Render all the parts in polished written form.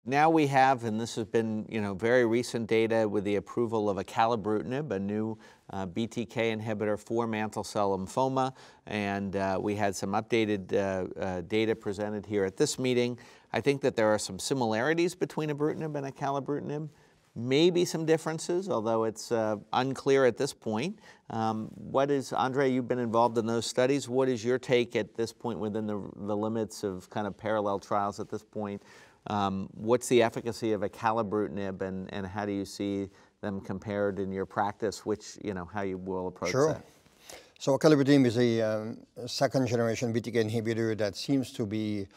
now we have, and this has been, very recent data with the approval of Acalabrutinib, a new BTK inhibitor for mantle cell lymphoma, and we had some updated data presented here at this meeting. I think that there are some similarities between ibrutinib and Acalabrutinib, maybe some differences, although it's unclear at this point. Andre, you've been involved in those studies. What is your take at this point within the limits of kind of parallel trials at this point? What's the efficacy of Acalabrutinib, and how do you see them compared in your practice, how you will approach that? So Acalabrutinib is a second generation BTK inhibitor that seems to be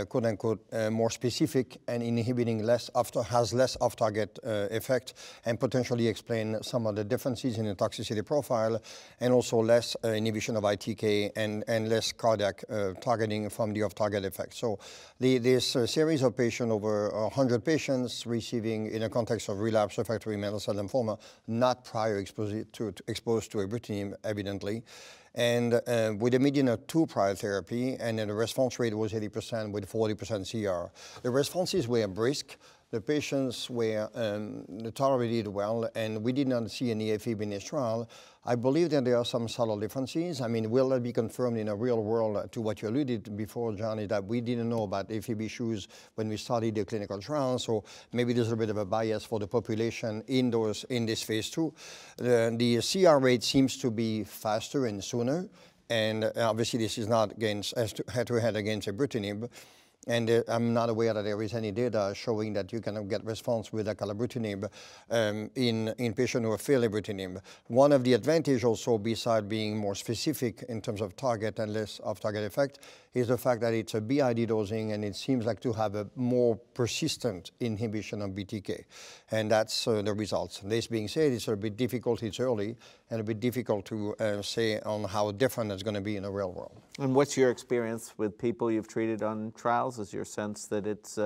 quote unquote more specific and inhibiting has less off-target effect, and potentially explain some of the differences in the toxicity profile, and also less inhibition of ITK and less cardiac targeting from the off-target effect. So this series of patients, over 100 patients receiving, in a context of relapsed refractory mantle cell lymphoma, not prior exposed to ibrutinib, evidently, and with a median of 2 prior therapy, and then the response rate was 80% with 40% CR. The responses were brisk. The patients were tolerated well, and we did not see any AFib in this trial. I believe that there are some subtle differences. I mean, will that be confirmed in a real world to what you alluded to before, John, is that we didn't know about AFib issues when we started the clinical trial, so maybe there's a bit of a bias for the population in this phase 2. The CR rate seems to be faster and sooner, and obviously this is not head-to-head against ibrutinib. And I'm not aware that there is any data showing that you can get response with Acalabrutinib in patients who have failed ibrutinib. One of the advantages also, besides being more specific in terms of target and less off-target effect, is the fact that it's a BID dosing, and it seems like to have a more persistent inhibition of BTK. And that's the results. This being said, it's a bit difficult, it's early, and a bit difficult to say on how different it's going to be in the real world. And what's your experience with people you've treated on trials? Is your sense that it's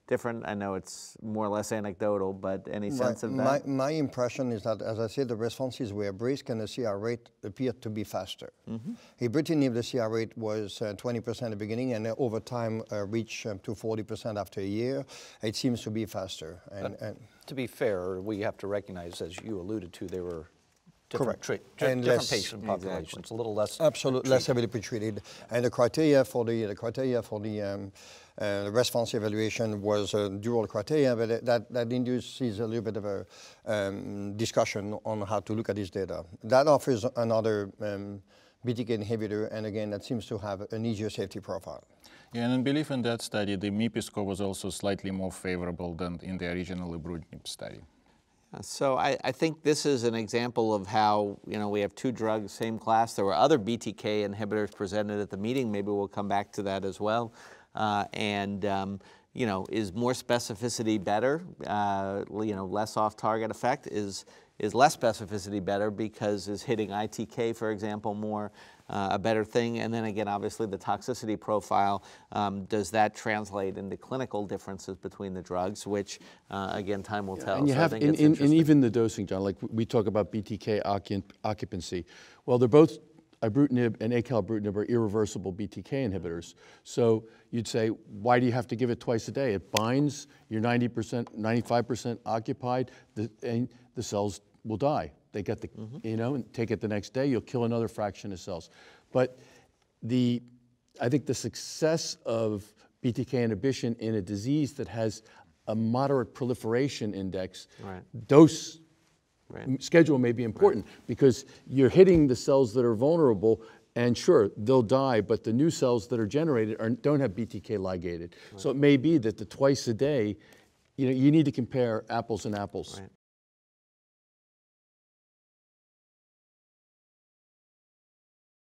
different? I know it's more or less anecdotal, but any sense of that? My impression is that, as I said, the responses were brisk and the CR rate appeared to be faster. Ibrutinib, the CR rate was 20% at the beginning, and over time reached to 40% after a year. It seems to be faster. And to be fair, we have to recognize, as you alluded to, there were different patient populations, a little less. Absolutely, less heavily pretreated. And the criteria for the response evaluation was dual criteria, but that induces a little bit of a discussion on how to look at this data. That offers another BTK inhibitor, and again, that seems to have an easier safety profile. Yeah, and I believe in that study, the MIPI score was also slightly more favorable than in the original ibrutinib study. So I think this is an example of how, we have two drugs, same class. There were other BTK inhibitors presented at the meeting. Maybe we'll come back to that as well. Is more specificity better? Less off-target effect? Is less specificity better because is hitting ITK, for example, more a better thing? And then again, obviously the toxicity profile, does that translate into clinical differences between the drugs, which again, time will tell. And you have, and even the dosing, John, like we talk about BTK occupancy. Well, they're both, ibrutinib and Acalabrutinib, are irreversible BTK inhibitors. So you'd say, why do you have to give it twice a day? It binds, you're 90%, 95% occupied, and the cells will die. They get the, and take it the next day, you'll kill another fraction of cells. But I think the success of BTK inhibition in a disease that has a moderate proliferation index, dose schedule may be important, because you're hitting the cells that are vulnerable, and sure, they'll die, but the new cells that are generated don't have BTK ligated. So it may be that the twice a day, you need to compare apples and apples.